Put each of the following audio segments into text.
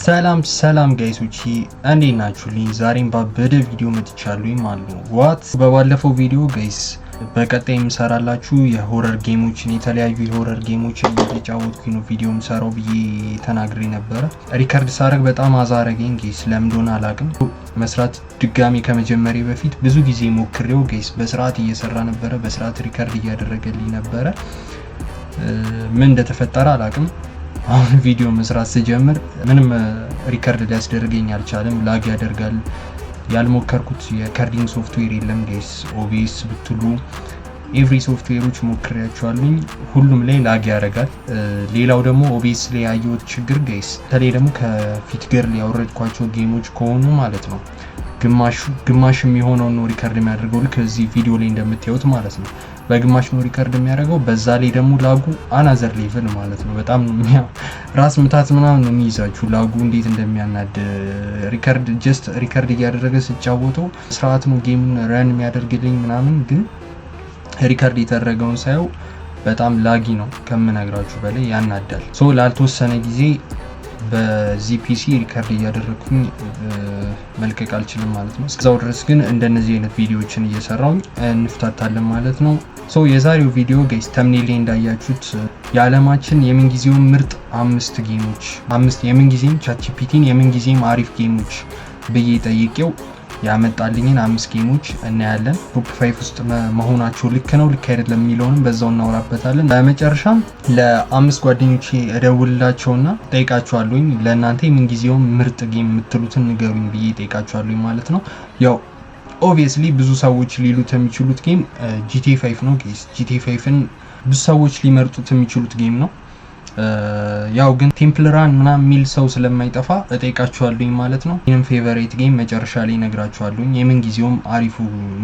ሰላም ጋይሶች እንዴት ናችሁልኝ? ዛሬም ባበደ ቪዲዮ መጥቻለሁኝ ማለት ነው። በባለፈው ቪዲዮ ጋይስ በቀጣይ የምሰራላችሁ የሆረር ጌሞችን የተለያዩ የሆረር ጌሞችን እየተጫወትኩኝ ነው ቪዲዮ የምሰራው ብዬ ተናግሬ ነበረ። ሪከርድ ሳደርግ በጣም አዛረገኝ ጋይስ፣ ለምን እንደሆነ አላውቅም። መስራት ድጋሚ ከመጀመሪያ በፊት ብዙ ጊዜ ሞክሬው ጋይስ በስርዓት እየሰራ ነበረ፣ በስርዓት ሪከርድ እያደረገልኝ ነበረ። ምን እንደተፈጠረ አላውቅም። አሁን ቪዲዮ መስራት ስጀምር ምንም ሪከርድ ሊያስደርገኝ አልቻለም። ላግ ያደርጋል። ያልሞከርኩት የከርዲንግ ሶፍትዌር የለም ጋይስ። ኦቢኤስ ብትሉ ኤቭሪ ሶፍትዌሮች ሞክሬያቸዋለሁኝ፣ ሁሉም ላይ ላግ ያደርጋል። ሌላው ደግሞ ኦቢኤስ ላይ ያየሁት ችግር ጋይስ፣ በተለይ ደግሞ ከፊት ገር ያወረድኳቸው ጌሞች ከሆኑ ማለት ነው ግማሽ የሚሆነው ነው ሪከርድ የሚያደርገው፣ ልክ እዚህ ቪዲዮ ላይ እንደምታዩት ማለት ነው። በግማሽ ነው ሪከርድ የሚያደርገው። በዛ ላይ ደግሞ ላጉ አናዘር ሌቭል ማለት ነው። በጣም ራስ ምታት ምናምን ነው የሚይዛችሁ ላጉ እንዴት እንደሚያናድ። ሪከርድ እያደረገ ስጫወተው ስርዓት ነው ጌሙን ረን የሚያደርግልኝ ምናምን፣ ግን ሪከርድ የተደረገውን ሳየው በጣም ላጊ ነው ከምነግራችሁ በላይ ያናዳል። ሶ ላልተወሰነ ጊዜ በዚህ ፒሲ ሪከርድ እያደረግኩኝ መልቀቅ አልችልም ማለት ነው። እስከዛው ድረስ ግን እንደነዚህ አይነት ቪዲዮዎችን እየሰራሁኝ እንፍታታለን ማለት ነው። ሶ የዛሬው ቪዲዮ ጋይስ ተምኔል ላይ እንዳያችሁት የዓለማችን የምንጊዜውን ምርጥ 5 ጌሞች፣ 5 የምንጊዜም ቻትጂፒቲን የምንጊዜም አሪፍ ጌሞች ብዬ ጠይቄው ያመጣልኝን 5 ጌሞች እናያለን። ቶፕ 5 ውስጥ መሆናቸው ልክ ነው ልክ አይደለም የሚለውንም በዛው እናወራበታለን። በመጨረሻም ለ5 ጓደኞቼ እደውልላቸውና ጠይቃቸዋለሁኝ ለእናንተ የምንጊዜው ምርጥ ጌም የምትሉትን ንገሩኝ ብዬ ጠይቃቸዋለሁኝ ማለት ነው። ያው ኦብቪየስሊ ብዙ ሰዎች ሊሉት የሚችሉት ጌም GTA 5 ነው ጋይስ። GTA 5ን ብዙ ሰዎች ሊመርጡት የሚችሉት ጌም ነው። ያው ግን ቴምፕል ራን ምናምን የሚል ሰው ስለማይጠፋ እጠይቃችኋለሁኝ ማለት ነው። ይህም ፌቨሬት ጌም መጨረሻ ላይ እነግራችኋለሁኝ። የምን ጊዜውም አሪፉ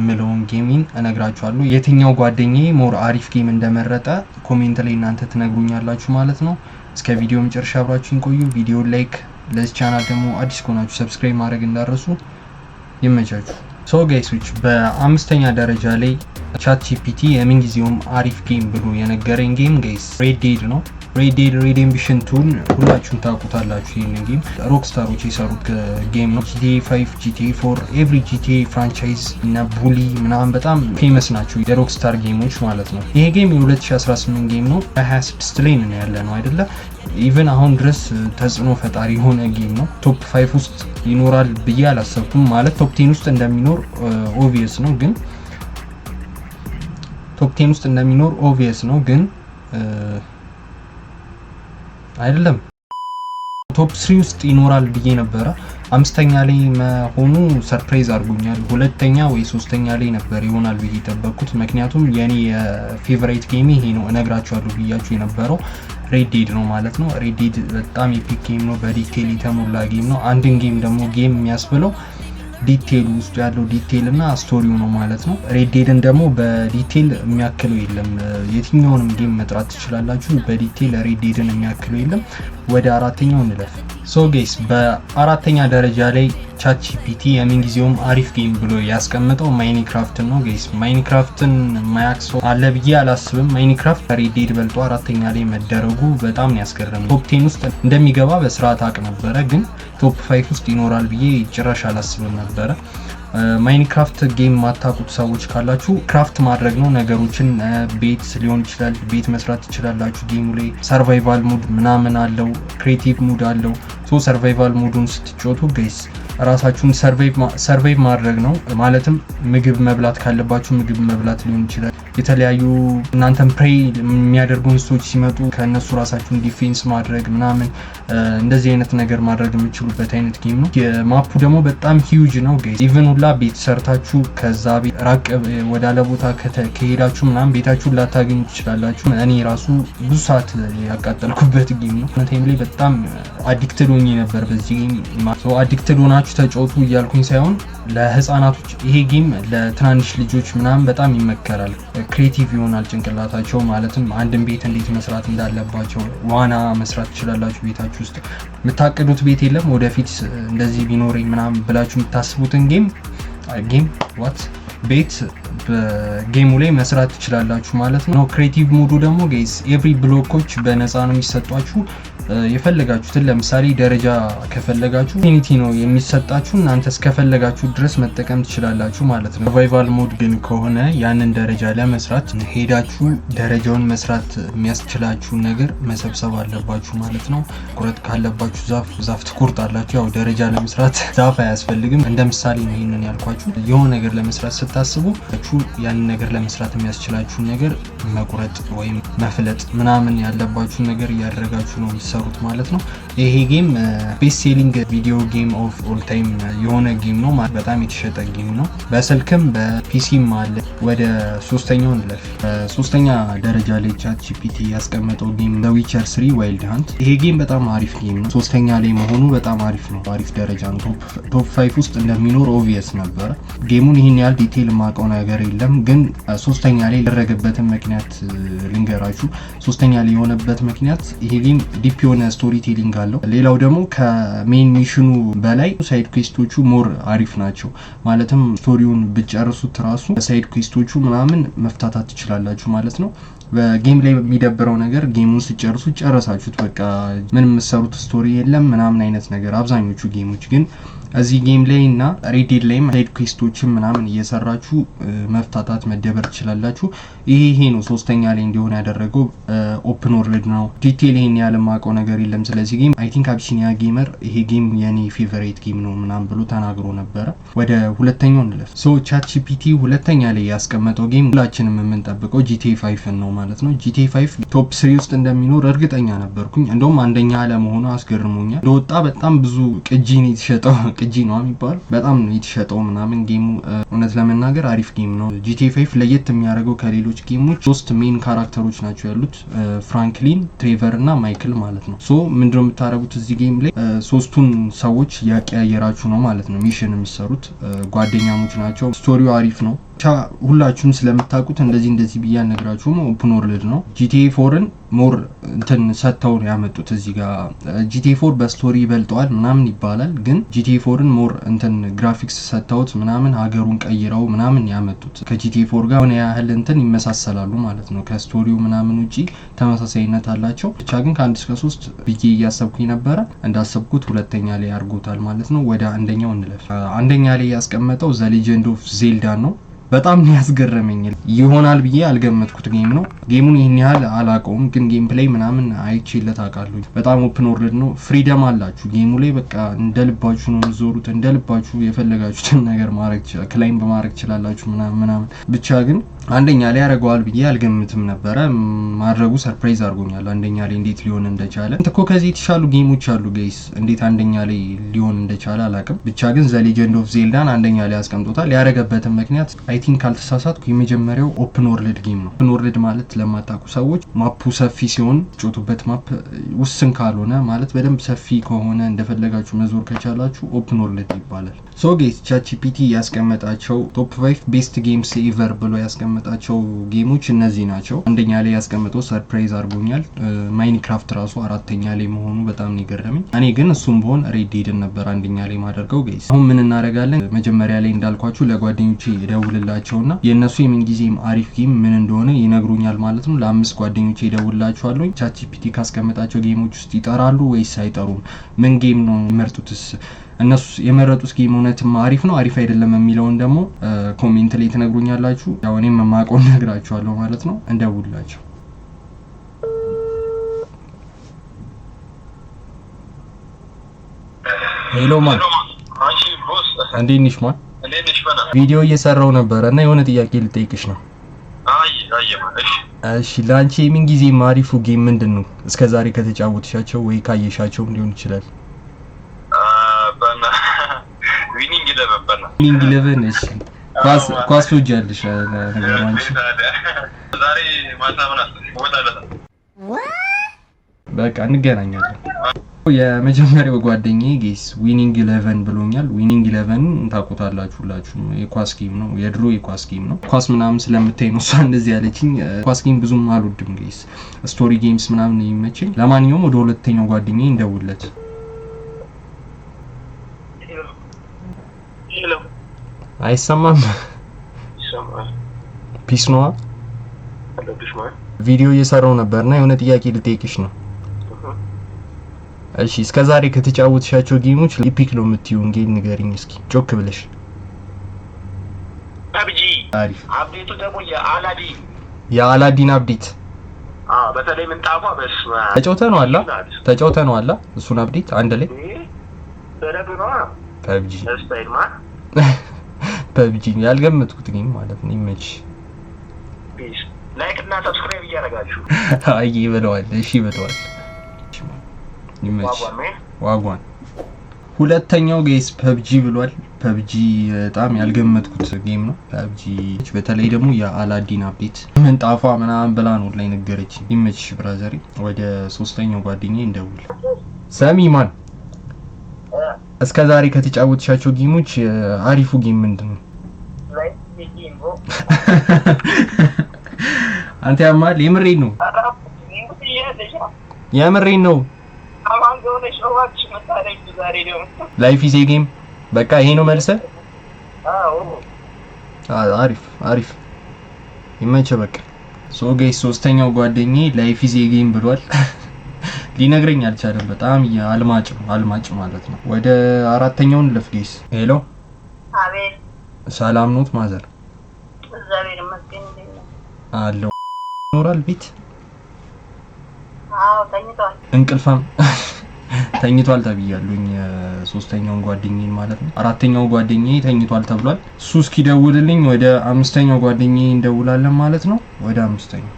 ምለውን ጌሚን እነግራችኋለሁ። የትኛው ጓደኛዬ ሞር አሪፍ ጌም እንደመረጠ ኮሜንት ላይ እናንተ ትነግሩኛላችሁ ማለት ነው። እስከ ቪዲዮ መጨረሻ አብራችሁን ቆዩ። ቪዲዮ ላይክ፣ ለዚህ ቻናል ደግሞ አዲስ ከሆናችሁ ሰብስክራይብ ማድረግ እንዳረሱ። ይመቻችሁ። ሶ ጋይሶች በአምስተኛ ደረጃ ላይ ቻትጂፒቲ የምን ጊዜውም አሪፍ ጌም ብሎ የነገረኝ ጌም ጋይስ ሬድ ዴድ ነው። ሬድ ዴድ ሬዴምፕሽን 2 ሁላችሁም ታውቁታላችሁ። ይሄን ጌም ሮክስታሮች የሰሩት ጌም ነው። GTA 5 GTA 4 ኤቭሪ GTA ፍራንቻይዝ እና ቡሊ ምናምን በጣም ፌመስ ናቸው የሮክስታር ጌሞች ማለት ነው። ይሄ ጌም የ2018 ጌም ነው። 26 ላይ ነው ያለ ነው አይደለ? ኢቨን አሁን ድረስ ተጽዕኖ ፈጣሪ የሆነ ጌም ነው። ቶፕ 5 ውስጥ ይኖራል ብዬ አላሰብኩም። ማለት ቶፕ 10 ውስጥ እንደሚኖር ኦብቪየስ ነው፣ ግን ቶፕ 10 ውስጥ እንደሚኖር ኦብቪየስ ነው፣ ግን አይደለም ቶፕ 3 ውስጥ ይኖራል ብዬ ነበረ። 5ኛ ላይ መሆኑ ሰርፕራይዝ አድርጎኛል። 2ኛ ወይ 3ኛ ላይ ነበር ይሆናል ብዬ የጠበቅኩት። ምክንያቱም የኔ የፌቨራይት ጌም ይሄ ነው እነግራችኋለሁ ብያችሁ የነበረው ሬድ ዴድ ነው ማለት ነው። ሬድ ዴድ በጣም ኤፒክ ጌም ነው፣ በዲቴል የተሞላ ጌም ነው። አንድን ጌም ደግሞ ጌም የሚያስብለው ዲቴል ውስጥ ያለው ዲቴል እና ስቶሪው ነው ማለት ነው። ሬድ ዴድን ደግሞ በዲቴል የሚያክለው የለም። የትኛውንም ጌም መጥራት ትችላላችሁ፣ በዲቴል ሬድ ዴድን የሚያክለው የለም። ወደ አራተኛው እንለፍ። ሶ ጋይስ በአራተኛ ደረጃ ላይ ቻትጂፒቲ የምንጊዜውም አሪፍ ጌም ብሎ ያስቀመጠው ማይንክራፍትን ነው ጋይስ። ማይንክራፍትን ማያክስ አለ ብዬ አላስብም። ማይንክራፍት ሬድ ዴድ በልጦ አራተኛ ላይ መደረጉ በጣም ያስገርም። ቶፕ 10 ውስጥ እንደሚገባ በስርዓት አቅ ነበረ፣ ግን ቶፕ 5 ውስጥ ይኖራል ብዬ ጭራሽ አላስብም ነበረ። ማይንክራፍት ጌም ማታቁት ሰዎች ካላችሁ ክራፍት ማድረግ ነው ነገሮችን። ቤት ሊሆን ይችላል፣ ቤት መስራት ትችላላችሁ። ጌሙ ላይ ሰርቫይቫል ሙድ ምናምን አለው፣ ክሬቲቭ ሙድ አለው። ሶ ሰርቫይቫል ሙዱን ስትጫወቱ ጋይስ ራሳችሁን ሰርቫይቭ ማድረግ ነው። ማለትም ምግብ መብላት ካለባችሁ ምግብ መብላት ሊሆን ይችላል። የተለያዩ እናንተን ፕሬይ የሚያደርጉ እንስቶች ሲመጡ ከእነሱ ራሳችሁን ዲፌንስ ማድረግ ምናምን፣ እንደዚህ አይነት ነገር ማድረግ የምችሉበት አይነት ጌም ነው። ማፑ ደግሞ በጣም ሂውጅ ነው ጋይስ። ኢቨን ሁላ ቤት ሰርታችሁ ከዛ ቤት ራቅ ወዳለ ቦታ ከሄዳችሁ ምናምን ቤታችሁን ላታገኙ ትችላላችሁ። እኔ ራሱ ብዙ ሰዓት ያቃጠልኩበት ጌም ነው። ታይም ላይ በጣም አዲክትድ ሆኜ ነበር በዚህ ጌም። አዲክትድ ሆናችሁ ተጫወቱ እያልኩኝ ሳይሆን ለህፃናቶች ይሄ ጌም ለትናንሽ ልጆች ምናምን በጣም ይመከራል። ክሬቲቭ ይሆናል ጭንቅላታቸው። ማለትም አንድን ቤት እንዴት መስራት እንዳለባቸው፣ ዋና መስራት ትችላላችሁ ቤታችሁ ውስጥ። የምታቅዱት ቤት የለም ወደፊት እንደዚህ ቢኖረኝ ምናምን ብላችሁ የምታስቡትን ቤት በጌሙ ላይ መስራት ትችላላችሁ ማለት ነው። ክሬቲቭ ሙዱ ደግሞ ጋይስ ኤቭሪ ብሎኮች በነፃ ነው የሚሰጧችሁ። የፈለጋችሁትን ለምሳሌ ደረጃ ከፈለጋችሁ ኢንፊኒቲ ነው የሚሰጣችሁ እናንተ እስከፈለጋችሁ ድረስ መጠቀም ትችላላችሁ ማለት ነው። ሰርቫይቫል ሞድ ግን ከሆነ ያንን ደረጃ ለመስራት ሄዳችሁ ደረጃውን መስራት የሚያስችላችሁን ነገር መሰብሰብ አለባችሁ ማለት ነው። ቁረጥ ካለባችሁ ዛፍ ትቆርጣላችሁ። ያው ደረጃ ለመስራት ዛፍ አያስፈልግም። እንደ ምሳሌ ነው ይሄንን ያልኳችሁ። የሆነ ነገር ለመስራት ስታስቡ ያንን ነገር ለመስራት የሚያስችላችሁን ነገር መቁረጥ ወይም መፍለጥ ምናምን ያለባችሁን ነገር እያደረጋችሁ ነው የሚሰሩት ማለት ነው። ይሄ ጌም ቤስት ሴሊንግ ቪዲዮ ጌም ኦፍ ኦል ታይም የሆነ ጌም ነው። በጣም የተሸጠ ጌም ነው። በስልክም በፒሲም አለ። ወደ ሶስተኛው እንለፍ። ሶስተኛ ደረጃ ላይ ቻትጂፒቲ ያስቀመጠው ጌም ዘ ዊቸር 3 ዋይልድ ሃንት። ይሄ ጌም በጣም አሪፍ ጌም ነው። ሶስተኛ ላይ መሆኑ በጣም አሪፍ ነው። አሪፍ ደረጃ ነው። ቶፕ 5 ውስጥ እንደሚኖር ኦብቪየስ ነበረ። ጌሙን ይህን ያህል ዲቴይል የማውቀው ነገር የለም፣ ግን ሶስተኛ ላይ ያደረገበትን ምክንያት ልንገራችሁ። ሶስተኛ ላይ የሆነበት ምክንያት ይሄ ጌም ዲፕ የሆነ ስቶሪ ቴሊንግ አለው። ሌላው ደግሞ ከሜን ሚሽኑ በላይ ሳይድ ኩዌስቶቹ ሞር አሪፍ ናቸው። ማለትም ስቶሪውን ብጨርሱት ራሱ ሳይድ ኩዌስቶቹ ምናምን መፍታታት ትችላላችሁ ማለት ነው። በጌም ላይ የሚደብረው ነገር ጌሙን ስጨርሱ ጨረሳችሁት፣ በቃ ምን የምትሰሩት ስቶሪ የለም ምናምን አይነት ነገር አብዛኞቹ ጌሞች። ግን እዚህ ጌም ላይ እና ሬዲድ ላይ ሳይድ ኩዌስቶችን ምናምን እየሰራችሁ መፍታታት መደበር ትችላላችሁ። ይሄ ነው ሶስተኛ ላይ እንዲሆን ያደረገው። ኦፕን ወርልድ ነው። ዲቴል ይሄን ያህል የማውቀው ነገር የለም ስለዚህ ጌም። አይ ቲንክ አቢሲኒያ ጌመር ይሄ ጌም የኔ ፌቨሬት ጌም ነው ምናምን ብሎ ተናግሮ ነበረ። ወደ ሁለተኛው እንለፍ። ቻትጂፒቲ ሁለተኛ ላይ ያስቀመጠው ጌም ሁላችንም የምንጠብቀው GTA 5 ነው ማለት ነው። GTA 5 ቶፕ 3 ውስጥ እንደሚኖር እርግጠኛ ነበርኩኝ። እንደውም አንደኛ አለመሆኑ አስገርሞኛል። እንደወጣ በጣም ብዙ ቅጂ ነው የተሸጠው። ቅጂ ነው የሚባለው በጣም ነው የተሸጠው ምናምን። ጌሙ እውነት ለመናገር አሪፍ ጌም ነው። GTA 5 ለየት የሚያደርገው ከሌሎች ጌሞች 3 ሜን ካራክተሮች ናቸው ያሉት፣ ፍራንክሊን፣ ትሬቨር እና ማይክል ማለት ነው። ምንድነው የምታደርጉት እዚህ ጌም ላይ ሶስቱን ሰዎች ያቀያየራችሁ ነው ማለት ነው ሚሽን የሚሰሩት። ጓደኛሞች ናቸው። ስቶሪው አሪፍ ነው። ሁላችሁም ስለምታውቁት እንደዚህ ብዬ አልነግራችሁም። ኦፕን ወርልድ ነው። GTA 4ን ሞር እንትን ሰጥተው ነው ያመጡት እዚህ ጋር። GTA 4 በስቶሪ ይበልጠዋል ምናምን ይባላል፣ ግን GTA 4ን ሞር እንትን ግራፊክስ ሰጥተውት ምናምን ሀገሩን ቀይረው ምናምን ያመጡት ከGTA 4 ጋር ሆነ ያህል እንትን ይመሳሰላሉ ማለት ነው። ከስቶሪው ምናምን ውጪ ተመሳሳይነት አላቸው። ብቻ ግን ከ1 እስከ 3 ብዬ እያሰብኩኝ ነበረ። እንዳሰብኩት ሁለተኛ ላይ አድርጎታል ማለት ነው። ወደ አንደኛው እንለፍ። አንደኛ ላይ ያስቀመጠው ዘ ሌጀንድ ኦፍ ዜልዳ ነው። በጣም ያስገረመኝ ይሆናል ብዬ አልገመትኩት ጌም ነው። ጌሙን ይህን ያህል አላውቀውም፣ ግን ጌም ፕሌይ ምናምን አይቼለት አውቃለሁ። በጣም ኦፕን ወርልድ ነው። ፍሪደም አላችሁ ጌሙ ላይ። በቃ እንደልባችሁ ነው የምትዞሩት፣ እንደልባችሁ የፈለጋችሁትን ነገር ማድረግ ክላይም በማድረግ ትችላላችሁ ምናምን። ብቻ ግን አንደኛ ላይ ያደርገዋል ብዬ አልገምትም ነበረ። ማድረጉ ሰርፕራይዝ አድርጎኛል። አንደኛ ላይ እንዴት ሊሆን እንደቻለ እኮ ከዚህ የተሻሉ ጌሞች አሉ ጋይስ። እንዴት አንደኛ ላይ ሊሆን እንደቻለ አላውቅም። ብቻ ግን ዘ ሌጀንድ ኦፍ ዜልዳን አንደኛ ላይ ያስቀምጦታል። ያደረገበትን ምክንያት አይ ቲንክ ካልተሳሳትኩ የመጀመሪያው ኦፕን ወርልድ ጌም ነው። ኦፕን ወርልድ ማለት ለማታውቁ ሰዎች ማፑ ሰፊ ሲሆን ጮቱበት ማፕ ውስን ካልሆነ ማለት በደንብ ሰፊ ከሆነ እንደፈለጋችሁ መዞር ከቻላችሁ ኦፕን ወርልድ ይባላል። ጋይስ ቻትጂፒቲ ያስቀመጣቸው ቶፕ 5 ቤስት ጌምስ ኤቨር ብሎ ያስቀመጣቸው ጌሞች እነዚህ ናቸው። አንደኛ ላይ ያስቀመጠው ሰርፕራይዝ አድርጎኛል። ማይንክራፍት ራሱ አራተኛ ላይ መሆኑ በጣም ነው የገረመኝ። እኔ ግን እሱም ቢሆን ሬድ ዴድን ነበር አንደኛ ላይ ማደርገው ጋይስ። አሁን ምን እናደርጋለን? መጀመሪያ ላይ እንዳልኳችሁ ለጓደኞቼ እደውልላቸውና የእነሱ የምን ጊዜም አሪፍ ጌም ምን እንደሆነ ይነግሩኛል ማለት ነው። ለ5 ጓደኞቼ እደውልላቸዋለሁ። ቻትጂፒቲ ካስቀመጣቸው ጌሞች ውስጥ ይጠራሉ ወይስ አይጠሩም? ምን ጌም ነው የሚመርጡትስ? እነሱ የመረጡት ጌም እውነትም አሪፍ ነው አሪፍ አይደለም የሚለውን ደግሞ ኮሜንት ላይ ትነግሩኛላችሁ። ያው እኔም የማውቀውን ነግራችኋለሁ ማለት ነው። እንደውላችሁ። ሄሎ ማን፣ እንዴት ነሽ ማን? ቪዲዮ እየሰራው ነበር እና የሆነ ጥያቄ ልጠይቅሽ ነው። እሺ ለአንቺ የምን ጊዜ አሪፉ ጌም ምንድን ነው? እስከዛሬ ከተጫወትሻቸው ወይ ካየሻቸው ሊሆን ይችላል። ዊኒንግ 11 እሺ። ኳስ ወጃለሽ ነገር አንቺ ዛሬ ማታ በቃ እንገናኛለን። የመጀመሪያው ጓደኛዬ ጌስ ዊኒንግ 11 ብሎኛል። ዊኒንግ 11 ታውቁታላችሁ ሁላችሁም። የኳስ ጌም ነው፣ የድሮ የኳስ ጌም ነው። ኳስ ምናምን ስለምታይ ነው እሷ እንደዚህ ያለችኝ። ኳስ ጌም ብዙም አልወድም ጌስ፣ ስቶሪ ጌምስ ምናምን ነው የሚመቸኝ። ለማንኛውም ወደ ሁለተኛው ጓደኛዬ እንደውለት። አይሰማም? ፒስ ነው። ቪዲዮ እየሰራው ነበርና የሆነ ጥያቄ ልጠይቅሽ ነው። እሺ እስከዛሬ ከተጫወትሻቸው ጌሞች ኢፒክ ነው የምትይውን ጌም ንገሪኝ እስኪ ጮክ ብለሽ። ፐብጂ አሪፍ። አፕዴቱ ደግሞ የአላዲን አፕዴት። በተለይ ምንጣፏ በስማ ተጫውተ ነው አላ እሱን አፕዴት አንድ ላይ በረዶ ነው ፐብጂ ስታይል ማን ፐብጂ ያልገመትኩት ጌም ማለት ነው። ይመች። ላይክ እና ሰብስክራይብ እያደረጋችሁ አይ ይበለዋል። እሺ ይበለዋል። ይመች። ዋጓን ሁለተኛው ጌስ ፐብጂ ብሏል። ፐብጂ በጣም ያልገመትኩት ጌም ነው። ፐብጂ በተለይ ደግሞ የአላዲን አፕዴት ምንጣፏ ምናምን ብላ ነው ላይ ነገረች። ይመችሽ ብራዘሪ። ወደ ሶስተኛው ጓደኛዬ እንደውል። ሰሚማን እስከዛሬ ከተጫወትሻቸው ጌሞች አሪፉ ጌም ምንድነው? አንተ ያማል። የምሬን ነው። ላይፍ ኢዝ ጌም በቃ ይሄ ነው መልሰ። አሪፍ ይመቸህ በቃ። ሶ ጋይስ ሶስተኛው ጓደኛዬ ላይፍ ኢዝ ጌም ብሏል። ሊነግረኝ አልቻለም። በጣም አልማጭ ማለት ነው። ወደ አራተኛው እንለፍ ጋይስ። ሄሎ አቤት። ሰላም ኖት ማዘር? እግዚአብሔር ይመስገን። አለው ኖራል ቤት? አዎ ተኝቷል። እንቅልፋም ተኝቷል ተብያለሁኝ። ሶስተኛውን ጓደኛዬን ማለት ነው። አራተኛው ጓደኛዬ ተኝቷል ተብሏል። እሱ እስኪደውልልኝ ወደ አምስተኛው ጓደኛዬ እንደውላለን ማለት ነው። ወደ አምስተኛው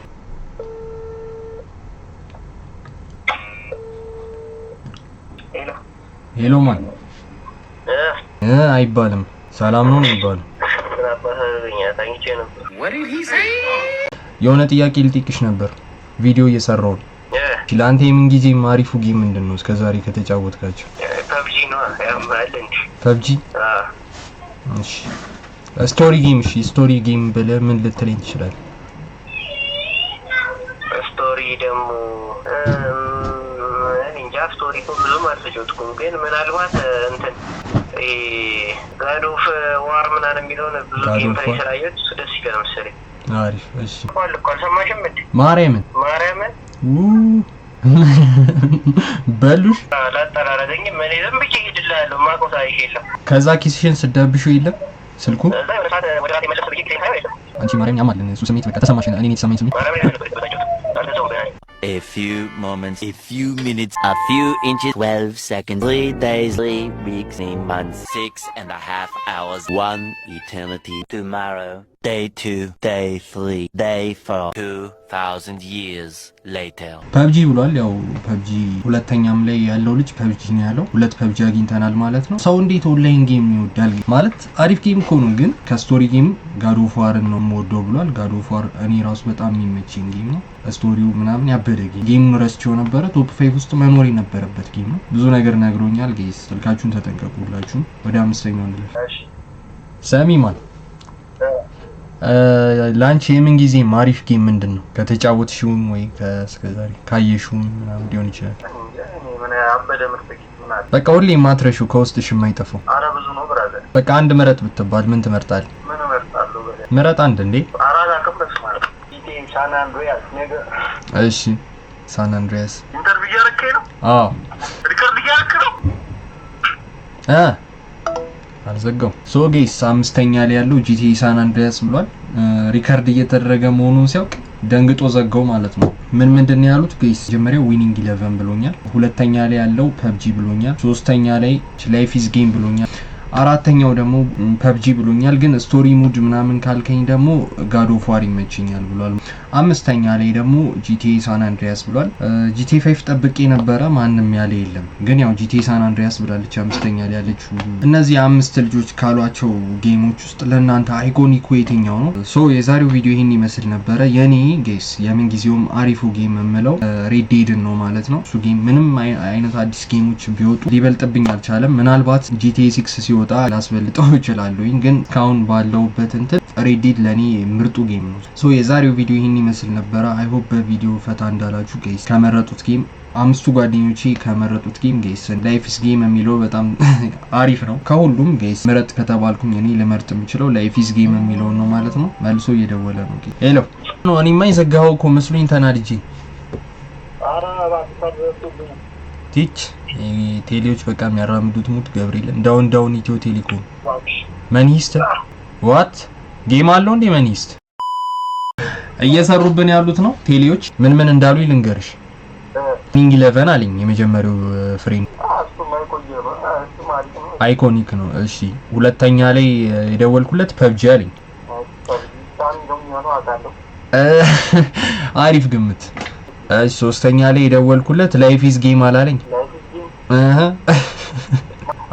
ሄሎ ማን አይባልም። ሰላም ነው የሚባለው። የሆነ ጥያቄ ልጠይቅሽ ነበር። ቪዲዮ እየሰራው ነው። ለአንተ የምን ጊዜ አሪፉ ጌም ምንድን ነው እስከዛሬ ከተጫወትካቸው? ፐብጂ ነው ያማል እንዴ? ፐብጂ። እሺ ስቶሪ ጌም። እሺ ስቶሪ ጌም ብለህ ምን ልትለኝ ትችላለህ? ስቶሪ ደግሞ እንጃ። ስቶሪ እኮ ብዙም አልተጫወትኩም፣ ግን ምናልባት እንትን ጋድ ኦፍ ዋር ምናምን የሚለውን ብዙ ጌም ላይ ስላየሁት እሱ ደስ ይላል መሰለኝ። አሪፍ። እሺ አልሰማሽም እንዴ? ማርያምን በሉሽ ላጠራረገኝ ምን ዝም ብዬ ሄድልሃለሁ። ማቆታ ይሄለም ከዛ ኪስሽን ስደብሹ የለም ስልኩ አንቺ ማርያም ያማልን እሱ ስሜት በቃ ተሰማሽ። እኔ የተሰማኝ ስሜት A few moments, a few minutes, a few inches, 12 seconds, 3 days, 3 weeks, 3 months, 6.5 hours, 1 eternity, tomorrow, day 2, day 3, day 4, 2,000 years later. ፐብጂ ብሏል። ያው ፐብጂ ሁለተኛም ላይ ያለው ልጅ ፐብጂ ነው ያለው። ሁለት ፐብጂ አግኝተናል ማለት ነው። ሰው እንዴት ኦንላይን ጌም ይወዳል ማለት አሪፍ ጌም እኮ ነው፣ ግን ከስቶሪ ጌም ጋድ ኦፍ ዋርን ነው የምወደው ብሏል። ጋድ ኦፍ ዋር እኔ ራሱ በጣም የሚመቸኝ ጌም ነው። ስቶሪው ምናምን ያበደ ጌም ረስቼው ነበረ። ቶፕ 5 ውስጥ መኖር የነበረበት ጌም ነው። ብዙ ነገር ነግሮኛል። ጌስ ስልካችሁን ተጠንቀቁ ሁላችሁም። ወደ አምስተኛው እንለፍ። ሰሚማን ላንች የምን ጊዜ አሪፍ ጌም ምንድን ነው? ከተጫወትሽውም ወይ ከስከዛሬ ካየሽውም ምናምን ሊሆን ይችላል። በቃ ሁሌ ማትረሺው ከውስጥሽ የማይጠፋው በቃ አንድ ምረጥ ብትባል ምን ትመርጣለህ? ምረጥ አንድ። እንዴ እሺ ሳን አንድሪያስ ኢንተርቪው እያደረከኝ ነው? አዎ ሪከርድ እያደረክ ነው? አልዘጋው። ሶ ጌስ አምስተኛ ላይ ያለው ጂቲኤ ሳን አንድሪያስ ብሏል። ሪከርድ እየተደረገ መሆኑን ሲያውቅ ደንግጦ ዘጋው ማለት ነው። ምንድነው ያሉት ጌስ? መጀመሪያው ዊኒንግ 11 ብሎኛል። ሁለተኛ ላይ ያለው ፐብጂ ብሎኛል። ሶስተኛ ላይ ላይፍ ኢዝ ጌም ብሎኛል። አራተኛው ደግሞ ፐብጂ ብሎኛል። ግን ስቶሪ ሙድ ምናምን ካልከኝ ደግሞ ጋድ ኦፍ ዋር ይመቸኛል ብሏል። አምስተኛ ላይ ደግሞ ጂቲኤ ሳን አንድሪያስ ብሏል። ጂቲኤ 5 ጠብቄ ነበረ፣ ማንም ያለ የለም። ግን ያው ጂቲኤ ሳን አንድሪያስ ብላለች አምስተኛ ላይ ያለችው። እነዚህ አምስት ልጆች ካሏቸው ጌሞች ውስጥ ለእናንተ አይኮኒኩ የትኛው ነው? ሶ የዛሬው ቪዲዮ ይህን ይመስል ነበረ። የኔ ጌስ የምን ጊዜውም አሪፉ ጌም የምለው ሬድ ዴድን ነው ማለት ነው። እሱ ጌም ምንም አይነት አዲስ ጌሞች ቢወጡ ሊበልጥብኝ አልቻለም። ምናልባት ጂቲኤ 6 ሲወጣ ላስበልጠው ይችላልኝ፣ ግን ካሁን ባለውበት እንትን ሬድ ዴድ ለኔ ምርጡ ጌም ነው። ሶ የዛሬው ቪዲዮ ይህን ይመስል ነበረ። አይ ሆፕ በቪዲዮ ፈታ እንዳላችሁ ጋይስ። ከመረጡት ጌም አምስቱ ጓደኞቼ ከመረጡት ጌም ጋይስ ላይፍ ኢዝ ጌም የሚለው በጣም አሪፍ ነው። ከሁሉም ጋይስ ምረጥ ከተባልኩኝ እኔ ልመርጥ የምችለው ላይፍ ኢዝ ጌም የሚለው ነው ማለት ነው። መልሶ እየደወለ ነው። ሄሎ ነው እኔማ የዘጋኸው እኮ መስሎኝ ተናድጄ። ቲች ቴሌዎች በቃ የሚያራምዱት ሙድ ገብርኤል እንዳውን ኢትዮ ቴሌኮም መንሂስት ዋት ጌም አለው እንዴ? መንሂስት እየሰሩብን ያሉት ነው ቴሌዎች። ምን እንዳሉ ልንገርሽ። ኪንግ 11 አለኝ የመጀመሪያው ፍሬም አይኮኒክ ነው። እሺ ሁለተኛ ላይ የደወልኩለት ፐብጂ አለኝ። አሪፍ ግምት። እሺ ሶስተኛ ላይ የደወልኩለት ላይፍ ኢዝ ጌም አላለኝ።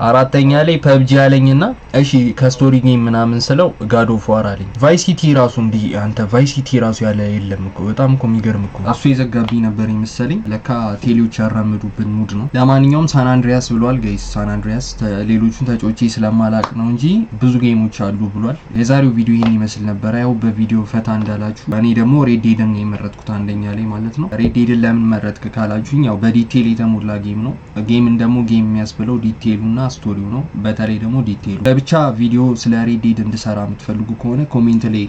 አራተኛ ላይ ፐብጂ አለኝና እሺ ከስቶሪ ጌም ምናምን ስለው ጋድ ኦፍ ዋር አለኝ። ቫይስ ሲቲ ራሱ እንዲህ አንተ ቫይስ ሲቲ ራሱ ያለ የለም እኮ በጣም እኮ የሚገርም እኮ። እሱ የዘጋብኝ ነበር ይመስለኝ። ለካ ቴሌዎች ያራምዱብን ሙድ ነው። ለማንኛውም ሳን አንድሪያስ ብሏል ጋይስ። ሳን አንድሪያስ ሌሎቹን ተጮቼ ስለማላቅ ነው እንጂ ብዙ ጌሞች አሉ ብሏል። የዛሬው ቪዲዮ ይሄን ይመስል ነበር። ያው በቪዲዮ ፈታ እንዳላችሁ እኔ ደግሞ ሬድ ዴድን ነው የመረጥኩት አንደኛ ላይ ማለት ነው። ሬድ ዴድን ለምን መረጥክ ካላችሁኝ ያው በዲቴል የተሞላ ጌም ነው። ጌምን ደግሞ ጌም የሚያስብለው ዲቴሉና ስቶሪው ነው። በተለይ ደግሞ ዲቴሉ ለብቻ ቪዲዮ ስለ ሬድ ዴድ እንድሰራ የምትፈልጉ ከሆነ ኮሜንት ላይ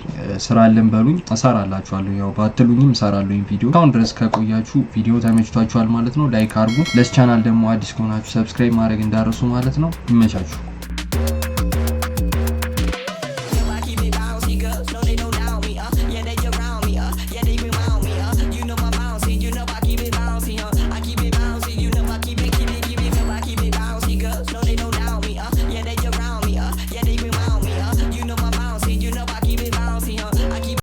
ስራለን በሉኝ፣ እሰራላችኋለሁ። ያው ባትሉኝም እሰራለሁኝ ቪዲዮ። አሁን ድረስ ከቆያችሁ ቪዲዮ ተመችቷችኋል ማለት ነው። ላይክ አድርጉ። ለዚህ ቻናል ደግሞ አዲስ ከሆናችሁ ሰብስክራይብ ማድረግ እንዳረሱ ማለት ነው። ይመቻችሁ።